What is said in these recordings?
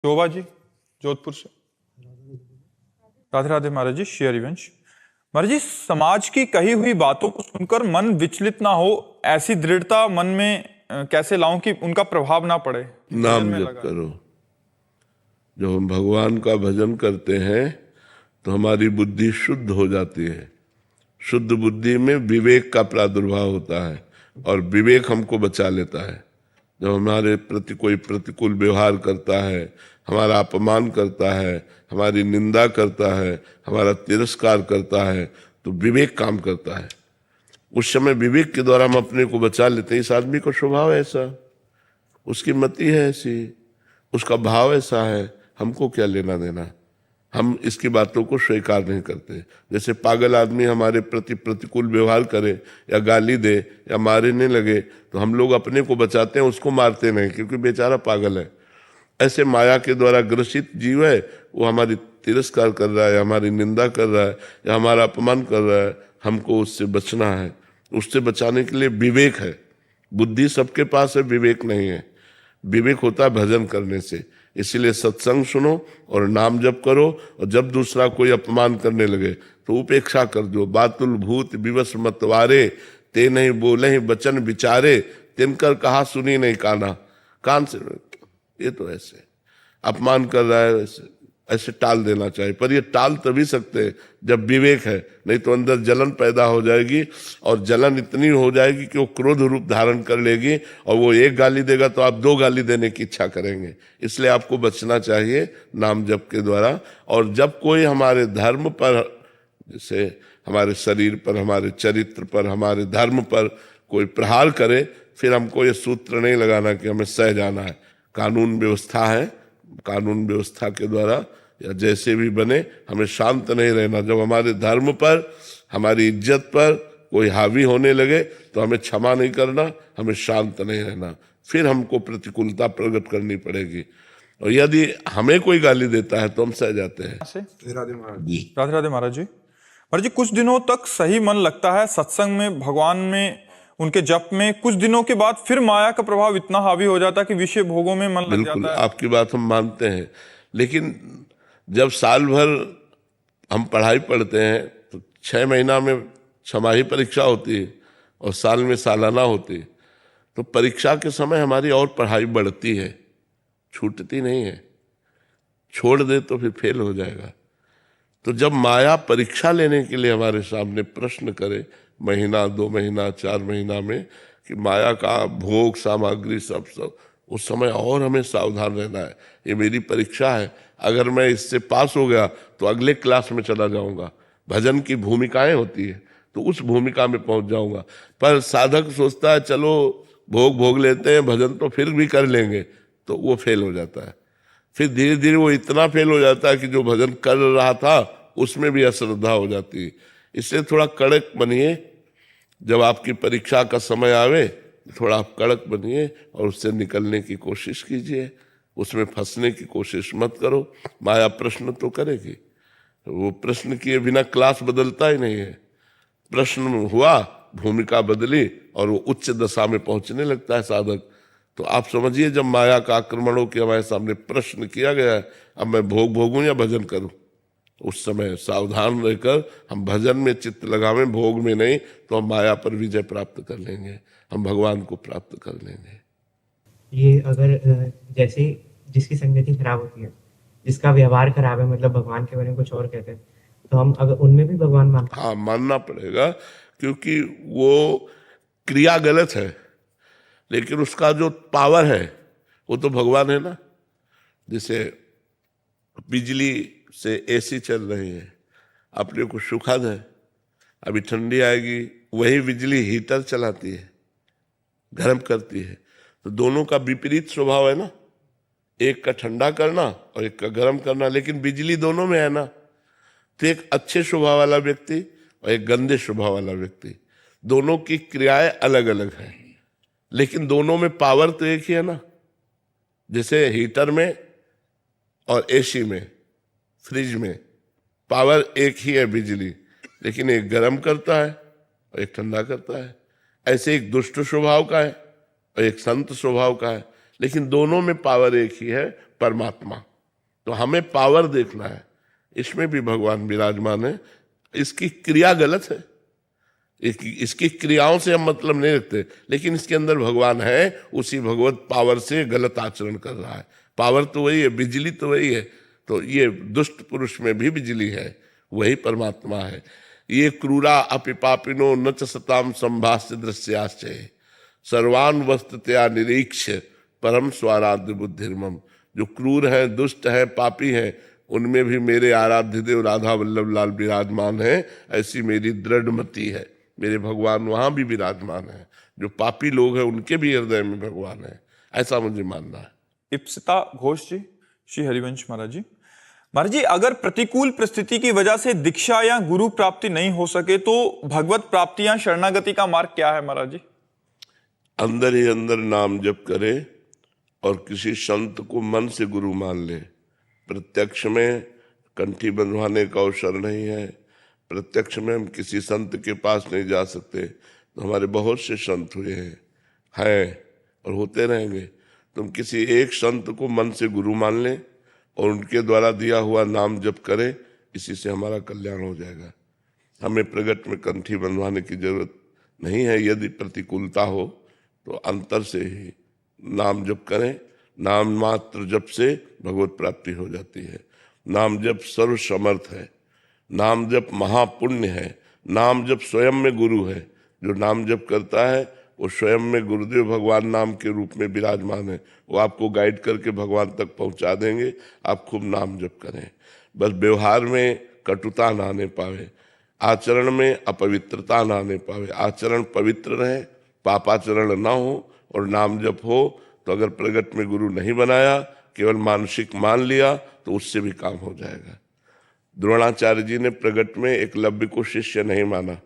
शोभा जी जोधपुर से। राधे राधे महाराज जी। श्री हरिवंश महाराज जी, समाज की कही हुई बातों को सुनकर मन विचलित ना हो, ऐसी दृढ़ता मन में कैसे लाऊं कि उनका प्रभाव ना पड़े? नाम जप करो। जब हम भगवान का भजन करते हैं तो हमारी बुद्धि शुद्ध हो जाती है। शुद्ध बुद्धि में विवेक का प्रादुर्भाव होता है और विवेक हमको बचा लेता है। जब हमारे प्रति कोई प्रतिकूल व्यवहार करता है, हमारा अपमान करता है, हमारी निंदा करता है, हमारा तिरस्कार करता है, तो विवेक काम करता है। उस समय विवेक के द्वारा हम अपने को बचा लेते हैं। इस आदमी का स्वभाव ऐसा, उसकी मति है ऐसी, उसका भाव ऐसा है, हमको क्या लेना देना। हम इसकी बातों को स्वीकार नहीं करते। जैसे पागल आदमी हमारे प्रति प्रतिकूल व्यवहार करे या गाली दे या मारने लगे तो हम लोग अपने को बचाते हैं, उसको मारते नहीं, क्योंकि बेचारा पागल है। ऐसे माया के द्वारा ग्रसित जीव है, वो हमारी तिरस्कार कर रहा है, हमारी निंदा कर रहा है या हमारा अपमान कर रहा है, हमको उससे बचना है। उससे बचाने के लिए विवेक है। बुद्धि सबके पास है, विवेक नहीं है। विवेक होता है भजन करने से। इसीलिए सत्संग सुनो और नाम जप करो, और जब दूसरा कोई अपमान करने लगे तो उपेक्षा कर दो। बातुल भूत विवश मतवारे, ते नहीं बोले ही वचन विचारे, तिनकर कहा सुनी नहीं काना। कान से ये तो ऐसे अपमान कर रहा है, ऐसे टाल देना चाहिए। पर ये टाल तभी सकते हैं जब विवेक है, नहीं तो अंदर जलन पैदा हो जाएगी, और जलन इतनी हो जाएगी कि वो क्रोध रूप धारण कर लेगी, और वो एक गाली देगा तो आप दो गाली देने की इच्छा करेंगे। इसलिए आपको बचना चाहिए नाम जप के द्वारा। और जब कोई हमारे धर्म पर, जैसे हमारे शरीर पर, हमारे चरित्र पर, हमारे धर्म पर कोई प्रहार करे, फिर हमको ये सूत्र नहीं लगाना कि हमें सह जाना है। कानून व्यवस्था है, कानून व्यवस्था के द्वारा या जैसे भी बने हमें शांत नहीं रहना। जब हमारे धर्म पर, हमारी इज्जत पर कोई हावी होने लगे तो हमें क्षमा नहीं करना, हमें शांत नहीं रहना, फिर हमको प्रतिकूलता प्रकट करनी पड़ेगी। और यदि हमें कोई गाली देता है तो हम सह जाते हैं। राधे राधे महाराज जी। महाराज जी, कुछ दिनों तक सही मन लगता है सत्संग में, भगवान में, उनके जप में। कुछ दिनों के बाद फिर माया का प्रभाव इतना हावी हो जाता है कि विषय भोगों में मन लग जाता है। आपकी बात हम मानते हैं, लेकिन जब साल भर हम पढ़ाई पढ़ते हैं तो 6 महीना में छमाही परीक्षा होती है और साल में सालाना होती है। तो परीक्षा के समय हमारी और पढ़ाई बढ़ती है, छूटती नहीं है। छोड़ दे तो फिर फेल हो जाएगा। तो जब माया परीक्षा लेने के लिए हमारे सामने प्रश्न करे, महीना 2 महीना 4 महीना में, कि माया का भोग सामग्री सब उस समय और हमें सावधान रहना है। ये मेरी परीक्षा है, अगर मैं इससे पास हो गया तो अगले क्लास में चला जाऊंगा। भजन की भूमिकाएं होती है तो उस भूमिका में पहुंच जाऊंगा। पर साधक सोचता है चलो भोग लेते हैं, भजन तो फिर भी कर लेंगे, तो वो फेल हो जाता है। फिर धीरे धीरे वो इतना फेल हो जाता है कि जो भजन कर रहा था उसमें भी अश्रद्धा हो जाती है। इसलिए थोड़ा कड़क बनिए। जब आपकी परीक्षा का समय आवे थोड़ा आप कड़क बनिए और उससे निकलने की कोशिश कीजिए। उसमें फंसने की कोशिश मत करो। माया प्रश्न तो करेगी, वो प्रश्न किए बिना क्लास बदलता ही नहीं है। प्रश्न हुआ, भूमिका बदली और वो उच्च दशा में पहुंचने लगता है साधक। तो आप समझिए, जब माया का आक्रमण हो के हमारे सामने प्रश्न किया गया है, अब मैं भोगूं या भजन करूं, उस समय सावधान रहकर हम भजन में चित्त लगावें, भोग में नहीं, तो हम माया पर विजय प्राप्त कर लेंगे, हम भगवान को प्राप्त कर लेंगे। ये अगर जैसे जिसकी संगति खराब होती है, जिसका व्यवहार खराब है, मतलब भगवान के बारे में कुछ और कहते हैं, तो हम अगर उनमें भी भगवान मानते हैं? हाँ, मानना पड़ेगा, क्योंकि वो क्रिया गलत है, लेकिन उसका जो पावर है वो तो भगवान है ना। जैसे बिजली से एसी चल रही है, अपने को सुखद है, अभी ठंडी आएगी, वही बिजली हीटर चलाती है, गर्म करती है। तो दोनों का विपरीत स्वभाव है ना, एक का ठंडा करना और एक का गर्म करना, लेकिन बिजली दोनों में है ना। तो एक अच्छे स्वभाव वाला व्यक्ति और एक गंदे स्वभाव वाला व्यक्ति, दोनों की क्रियाएं अलग अलग हैं, लेकिन दोनों में पावर तो एक ही है ना। जैसे हीटर में और एसी में, फ्रिज में पावर एक ही है बिजली, लेकिन एक गर्म करता है और एक ठंडा करता है। ऐसे एक दुष्ट स्वभाव का है और एक संत स्वभाव का है, लेकिन दोनों में पावर एक ही है, परमात्मा। तो हमें पावर देखना है, इसमें भी भगवान विराजमान है। इसकी क्रिया गलत है, इसकी क्रियाओं से हम मतलब नहीं रखते, लेकिन इसके अंदर भगवान है, उसी भगवत पावर से गलत आचरण कर रहा है। पावर तो वही है, बिजली तो वही है, तो ये दुष्ट पुरुष में भी बिजली है, वही परमात्मा है। ये क्रूरा अपि पापिनो न च सताम संभाष्य दृश्याश्चय सर्वान वस्तुतया निरीक्ष परम स्वाराध्य बुद्धिर्मम। जो क्रूर है, दुष्ट है, पापी है, उनमें भी मेरे आराध्य देव राधा वल्लभ लाल विराजमान है, ऐसी मेरी दृढ़ मति है। मेरे भगवान वहां भी विराजमान है, जो पापी लोग हैं उनके भी हृदय में भगवान है, ऐसा मुझे मानना है। इप्सिता घोष जी, श्री हरिवंश महाराज जी। महाराज जी, अगर प्रतिकूल परिस्थिति की वजह से दीक्षा या गुरु प्राप्ति नहीं हो सके तो भगवत प्राप्ति या शरणागति का मार्ग क्या है महाराज जी? अंदर ही अंदर नाम जप करे और किसी संत को मन से गुरु मान ले। प्रत्यक्ष में कंठी बंधवाने का अवसर नहीं है, प्रत्यक्ष में हम किसी संत के पास नहीं जा सकते। तो हमारे बहुत से संत हुए हैं और होते रहेंगे। तुम किसी एक संत को मन से गुरु मान लें और उनके द्वारा दिया हुआ नाम जप करें, इसी से हमारा कल्याण हो जाएगा। हमें प्रगट में कंठी बंधवाने की जरूरत नहीं है। यदि प्रतिकूलता हो तो अंतर से ही नाम जप करें। नाम मात्र जप से भगवत प्राप्ति हो जाती है। नाम जप सर्व समर्थ है, नाम जप महापुण्य है, नाम जप स्वयं में गुरु है। जो नाम जप करता है वो स्वयं में गुरुदेव भगवान नाम के रूप में विराजमान है। वो आपको गाइड करके भगवान तक पहुंचा देंगे। आप खूब नाम जप करें, बस व्यवहार में कटुता ना आने पावे, आचरण में अपवित्रता ना आने पावे। आचरण पवित्र रहे, पापाचरण ना हो और नाम जप हो। तो अगर प्रगट में गुरु नहीं बनाया, केवल मानसिक मान लिया, तो उससे भी काम हो जाएगा। द्रोणाचार्य जी ने प्रगट में एकलव्य को शिष्य नहीं माना,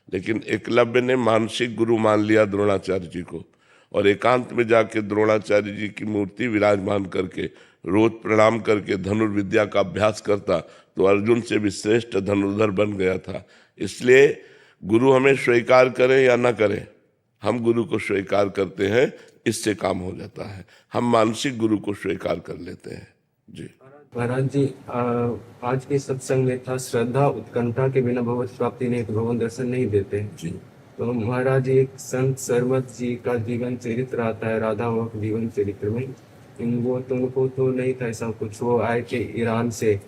लेकिन एकलव्य ने मानसिक गुरु मान लिया द्रोणाचार्य जी को, और एकांत में जाके द्रोणाचार्य जी की मूर्ति विराजमान करके रोज प्रणाम करके धनुर्विद्या का अभ्यास करता, तो अर्जुन से भी श्रेष्ठ धनुर्धर बन गया था। इसलिए गुरु हमें स्वीकार करें या ना करें, हम गुरु को स्वीकार करते हैं, इससे काम हो जाता है। हम मानसिक गुरु को स्वीकार कर लेते हैं। जी महाराज जी, आज के सत्संग में था श्रद्धा उत्कंठा के बिना भगवत प्राप्ति नहीं, तो भगवान दर्शन नहीं देते जी। तो महाराज जी, एक संत सरमत जी का जीवन चरित्र आता है राधा मोहन के जीवन चरित्र में। वो तो उनको तो नहीं था ऐसा कुछ। वो आए थे ईरान से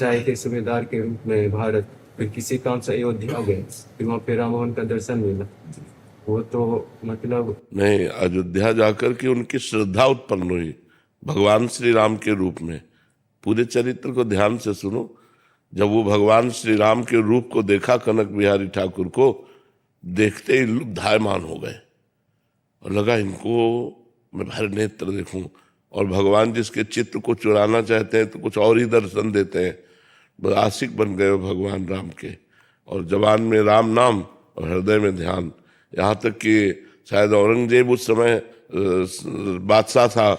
आए थे सूबेदार के रूप में भारत, फिर किसी काम से अयोध्या गए, फिर वहाँ पे राम मोहन का दर्शन मिला। वो तो मतलब नहीं, अयोध्या जाकर के उनकी श्रद्धा उत्पन्न हुई भगवान श्री राम के रूप में। पूरे चरित्र को ध्यान से सुनो। जब वो भगवान श्री राम के रूप को देखा, कनक बिहारी ठाकुर को देखते ही लुब्धायमान हो गए और लगा इनको मैं भर नेत्र देखूं। और भगवान जिसके चित्र को चुराना चाहते हैं तो कुछ और ही दर्शन देते हैं। बस आशिक बन गए भगवान राम के, और जबान में राम नाम और हृदय में ध्यान। यहाँ तक कि शायद औरंगजेब उस समय बादशाह था,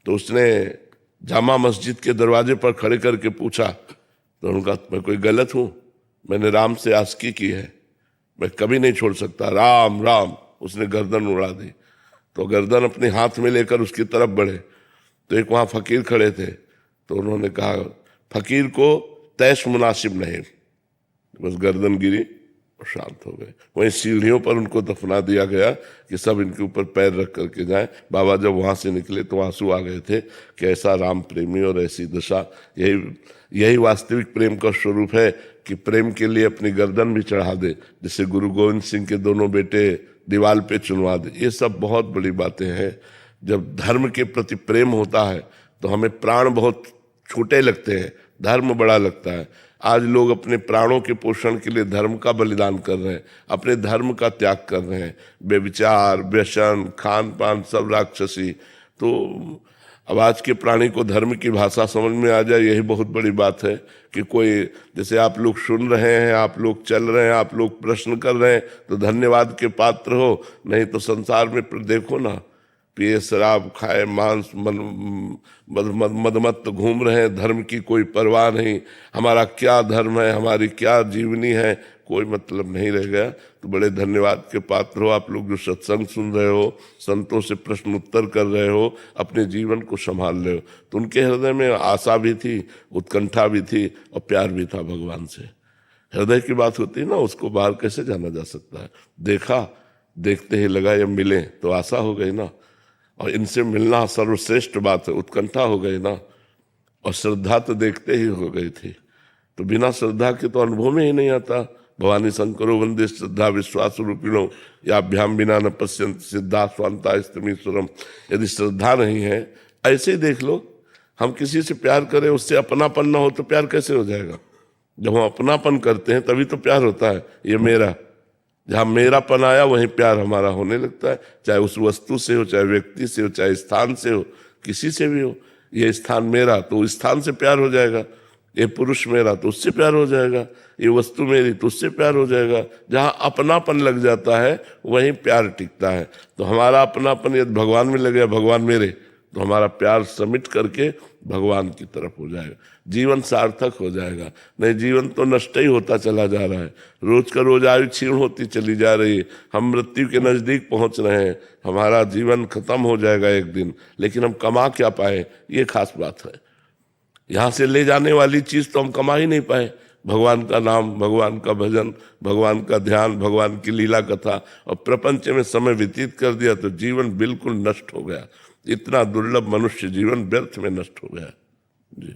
तो उसने जामा मस्जिद के दरवाजे पर खड़े करके पूछा, तो उनका मैं कोई गलत हूँ? मैंने राम से आशिकी की है, मैं कभी नहीं छोड़ सकता। राम राम, उसने गर्दन उड़ा दी। तो गर्दन अपने हाथ में लेकर उसकी तरफ बढ़े, तो एक वहाँ फकीर खड़े थे, तो उन्होंने कहा फकीर को तैश मुनासिब नहीं, बस गर्दन गिरी और शांत हो गए। वहीं सीढ़ियों पर उनको दफना दिया गया कि सब इनके ऊपर पैर रख करके जाएं। बाबा जब वहाँ से निकले तो आंसू आ गए थे कि ऐसा राम प्रेमी और ऐसी दशा। यही वास्तविक प्रेम का स्वरूप है कि प्रेम के लिए अपनी गर्दन भी चढ़ा दे, जिसे गुरु गोविंद सिंह के दोनों बेटे दीवाल पे चुनवा दे। ये सब बहुत बड़ी बातें हैं। जब धर्म के प्रति प्रेम होता है तो हमें प्राण बहुत छोटे लगते हैं, धर्म बड़ा लगता है। आज लोग अपने प्राणों के पोषण के लिए धर्म का बलिदान कर रहे हैं, अपने धर्म का त्याग कर रहे हैं। बेविचार, व्यसन, खान पान सब राक्षसी। तो अब आज के प्राणी को धर्म की भाषा समझ में आ जाए, यही बहुत बड़ी बात है। कि कोई जैसे आप लोग सुन रहे हैं, आप लोग चल रहे हैं, आप लोग प्रश्न कर रहे हैं, तो धन्यवाद के पात्र हो। नहीं तो संसार में देखो ना, पिए शराब, खाए मांस, मदमत्त घूम रहे हैं, धर्म की कोई परवाह नहीं, हमारा क्या धर्म है, हमारी क्या जीवनी है, कोई मतलब नहीं रह गया। तो बड़े धन्यवाद के पात्र हो आप लोग जो सत्संग सुन रहे हो, संतों से प्रश्न उत्तर कर रहे हो, अपने जीवन को संभाल रहे हो। तो उनके हृदय में आशा भी थी, उत्कंठा भी थी और प्यार भी था भगवान से। हृदय की बात होती है ना, उसको बाहर कैसे जाना जा सकता है। देखा, देखते ही लगा ये मिले तो आशा हो गई ना, और इनसे मिलना सर्वश्रेष्ठ बात है, उत्कंठा हो गई ना, और श्रद्धा तो देखते ही हो गई थी। तो बिना श्रद्धा के तो अनुभव में ही नहीं आता। भवानी शंकरो वंदे श्रद्धा विश्वास रूपिणो याभ्याम बिना न पश्यंत सिद्धा स्वांता स्तमीश्वरम। यदि श्रद्धा नहीं है, ऐसे ही देख लो, हम किसी से प्यार करें, उससे अपनापन ना हो तो प्यार कैसे हो जाएगा। जब हम अपनापन करते हैं तभी तो प्यार होता है। ये मेरा, जहाँ मेरापन आया वहीं प्यार हमारा होने लगता है, चाहे उस वस्तु से हो, चाहे व्यक्ति से हो, चाहे स्थान से हो, किसी से भी हो। ये स्थान मेरा तो उस स्थान से प्यार हो जाएगा, ये पुरुष मेरा तो उससे प्यार हो जाएगा, ये वस्तु मेरी तो उससे प्यार हो जाएगा। जहाँ अपनापन लग जाता है वहीं प्यार टिकता है। तो हमारा अपनापन यदि भगवान में लग गया, भगवान मेरे, तो हमारा प्यार समिट करके भगवान की तरफ हो जाएगा, जीवन सार्थक हो जाएगा। नहीं, जीवन तो नष्ट ही होता चला जा रहा है, रोज का रोज आयु क्षीण होती चली जा रही है, हम मृत्यु के नजदीक पहुंच रहे हैं, हमारा जीवन खत्म हो जाएगा एक दिन, लेकिन हम कमा क्या पाए, ये खास बात है। यहाँ से ले जाने वाली चीज तो हम कमा ही नहीं पाए, भगवान का नाम, भगवान का भजन, भगवान का ध्यान, भगवान की लीला कथा, और प्रपंच में समय व्यतीत कर दिया तो जीवन बिल्कुल नष्ट हो गया। इतना दुर्लभ मनुष्य जीवन व्यर्थ में नष्ट हो गया। जी।